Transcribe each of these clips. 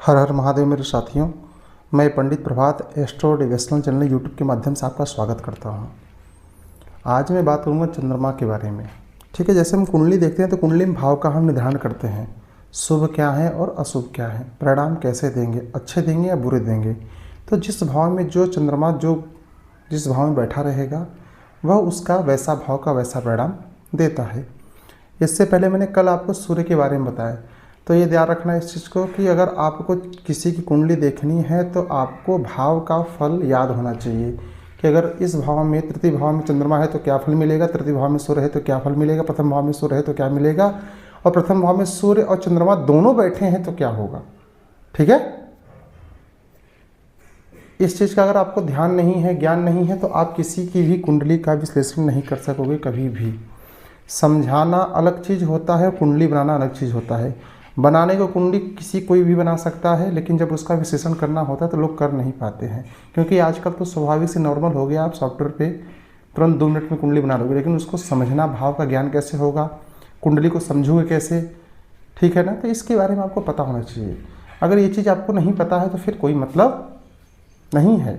हर हर महादेव मेरे साथियों, मैं पंडित प्रभात एस्ट्रो डिवोशनल चैनल यूट्यूब के माध्यम से आपका स्वागत करता हूं। आज मैं बात करूंगा चंद्रमा के बारे में। ठीक है, जैसे हम कुंडली देखते हैं तो कुंडली में भाव का हम निर्धारण करते हैं, शुभ क्या है और अशुभ क्या है, परिणाम कैसे देंगे, अच्छे देंगे या बुरे देंगे। तो जिस भाव में जो चंद्रमा जिस भाव में बैठा रहेगा वह उसका वैसा भाव का वैसा परिणाम देता है। इससे पहले मैंने कल आपको सूर्य के बारे में बताया, तो ये ध्यान रखना इस चीज़ को कि अगर आपको किसी की कुंडली देखनी है तो आपको भाव का फल याद होना चाहिए कि अगर इस भाव में तृतीय भाव में चंद्रमा है तो क्या फल मिलेगा, तृतीय भाव में सूर्य है तो क्या फल मिलेगा, प्रथम भाव में सूर्य है तो क्या मिलेगा, और प्रथम भाव में सूर्य और चंद्रमा दोनों बैठे हैं तो क्या होगा। ठीक है, इस चीज़ का अगर आपको ध्यान नहीं है, ज्ञान नहीं है, तो आप किसी की भी कुंडली का विश्लेषण नहीं कर सकोगे कभी भी। समझाना अलग चीज़ होता है, कुंडली बनाना अलग चीज़ होता है। बनाने को कुंडली कोई भी बना सकता है, लेकिन जब उसका विश्लेषण करना होता है तो लोग कर नहीं पाते हैं, क्योंकि आजकल तो स्वाभाविक से नॉर्मल हो गया, आप सॉफ्टवेयर पे तुरंत 2 मिनट में कुंडली बना लोगे, लेकिन उसको समझना, भाव का ज्ञान कैसे होगा, कुंडली को समझोगे कैसे, ठीक है ना। तो इसके बारे में आपको पता होना चाहिए। अगर ये चीज़ आपको नहीं पता है तो फिर कोई मतलब नहीं है।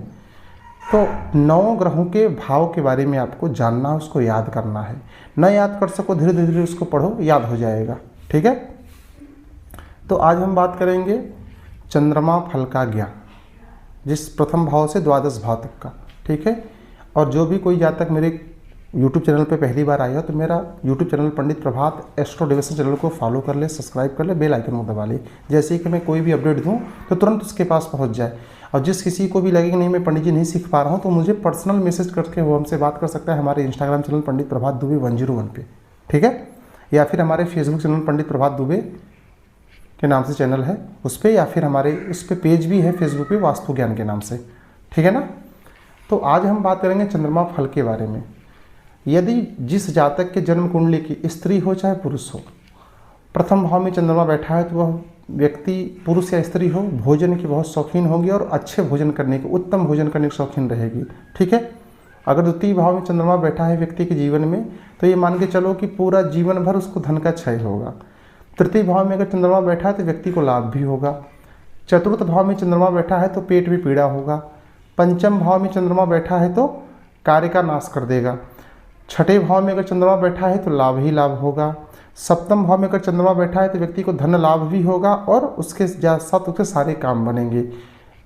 तो 9 ग्रहों के भाव के बारे में आपको जानना है, उसको याद करना है। न याद कर सको, धीरे धीरे उसको पढ़ो, याद हो जाएगा। ठीक है, तो आज हम बात करेंगे चंद्रमा फल का ज्ञान, जिस प्रथम भाव से द्वादश भाव तक का। ठीक है, और जो भी कोई जातक मेरे YouTube चैनल पे पहली बार आया हो तो मेरा YouTube चैनल पंडित प्रभात एस्ट्रो डिवोशनल चैनल को फॉलो कर ले, सब्सक्राइब कर ले, बेल आइकन को दबा ले, जैसे कि मैं कोई भी अपडेट दूं तो तुरंत उसके पास पहुंच जाए। और जिस किसी को भी लगे कि नहीं मैं पंडित जी नहीं सीख पा रहा हूं, तो मुझे पर्सनल मैसेज करके वो हमसे बात कर सकता है हमारे इंस्टाग्राम चैनल पंडित प्रभात दुबे 101 पे। ठीक है, या फिर हमारे फेसबुक चैनल पंडित प्रभात दुबे के नाम से चैनल है उस पर, या फिर हमारे उस पर पेज भी है फेसबुक पे वास्तु ज्ञान के नाम से। ठीक है ना। तो आज हम बात करेंगे चंद्रमा फल के बारे में। यदि जिस जातक के जन्म कुंडली की स्त्री हो चाहे पुरुष हो, प्रथम भाव में चंद्रमा बैठा है तो वह व्यक्ति, पुरुष या स्त्री हो, भोजन की बहुत शौकीन होगी और अच्छे भोजन करने की, उत्तम भोजन करने की शौकीन रहेगी। ठीक है, अगर द्वितीय भाव में चंद्रमा बैठा है व्यक्ति के जीवन में तो ये मान के चलो कि पूरा जीवन भर उसको धन का क्षय होगा। तृतीय भाव में अगर चंद्रमा बैठा है तो व्यक्ति को लाभ भी होगा। चतुर्थ भाव में चंद्रमा बैठा है तो पेट में पीड़ा होगा। पंचम भाव में चंद्रमा बैठा है तो कार्य का नाश कर देगा। छठे भाव में अगर चंद्रमा बैठा है तो लाभ ही लाभ होगा। सप्तम भाव में अगर चंद्रमा बैठा है तो व्यक्ति को धन लाभ भी होगा और उसके साथ उसके सारे काम बनेंगे।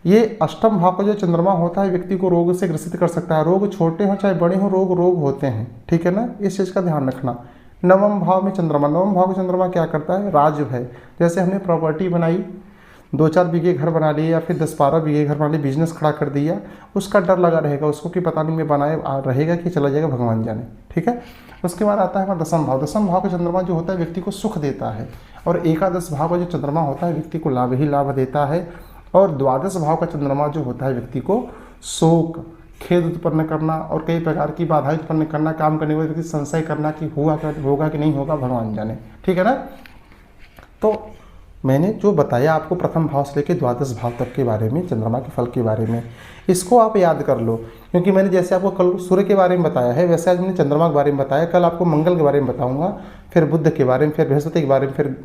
ये अष्टम भाव का जो चंद्रमा होता है व्यक्ति को रोग से ग्रसित कर सकता है। रोग छोटे हों चाहे बड़े हों, रोग होते हैं। ठीक है ना, इस चीज़ का ध्यान रखना। नवम भाव में चंद्रमा, नवम भाव का चंद्रमा क्या करता है, राज है। जैसे हमने प्रॉपर्टी बनाई, 2-4 बीघे घर बना लिए या फिर 10-12 बीघे घर बना लिए, बिजनेस खड़ा कर दिया, उसका डर लगा रहेगा उसको कि पता नहीं मैं बनाए रहेगा कि चला जाएगा, भगवान जाने। ठीक है, उसके बाद आता है हमारा दसम भाव। दसम भाव का चंद्रमा जो होता है व्यक्ति को सुख देता है, और एकादश भाव का जो चंद्रमा होता है व्यक्ति को लाभ ही लाभ देता है, और द्वादश भाव का चंद्रमा जो होता है व्यक्ति को शोक, खेद उत्पन्न करना और कई प्रकार की बाधाएं उत्पन्न करना, काम करने के बाद व्यक्ति संशय करना कि होगा कि नहीं होगा, भगवान जाने। ठीक है ना। तो मैंने जो बताया आपको प्रथम भाव से लेकर द्वादश भाव तक के बारे में, चंद्रमा के फल के बारे में, इसको आप याद कर लो, क्योंकि मैंने जैसे आपको कल सूर्य के बारे में बताया है वैसे आज मैंने चंद्रमा के बारे में बताया। कल आपको मंगल के बारे में बताऊंगा, फिर बुध के बारे में, फिर बृहस्पति के बारे में, फिर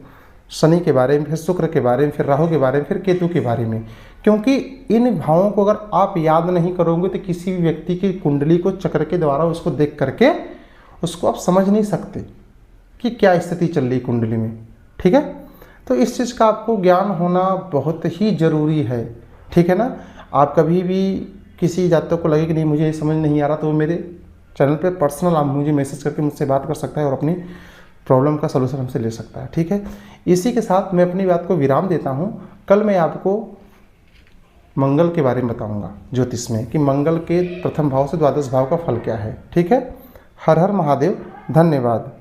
शनि के बारे में, फिर शुक्र के बारे में, फिर राहु के बारे में, फिर केतु के बारे में। क्योंकि इन भावों को अगर आप याद नहीं करोगे तो किसी भी व्यक्ति की कुंडली को चक्र के द्वारा उसको देख करके उसको आप समझ नहीं सकते कि क्या स्थिति चल रही कुंडली में। ठीक है, तो इस चीज़ का आपको ज्ञान होना बहुत ही ज़रूरी है। ठीक है ना। आप कभी भी किसी जातक को लगे कि नहीं मुझे ये समझ नहीं आ रहा, तो वो मेरे चैनल पे पर्सनल आप मुझे मैसेज करके मुझसे बात कर सकता है और अपनी प्रॉब्लम का सलूशन हमसे ले सकता है। ठीक है, इसी के साथ मैं अपनी बात को विराम देता हूँ। कल मैं आपको मंगल के बारे में बताऊंगा ज्योतिष में, कि मंगल के प्रथम भाव से द्वादश भाव का फल क्या है। ठीक है, हर हर महादेव, धन्यवाद।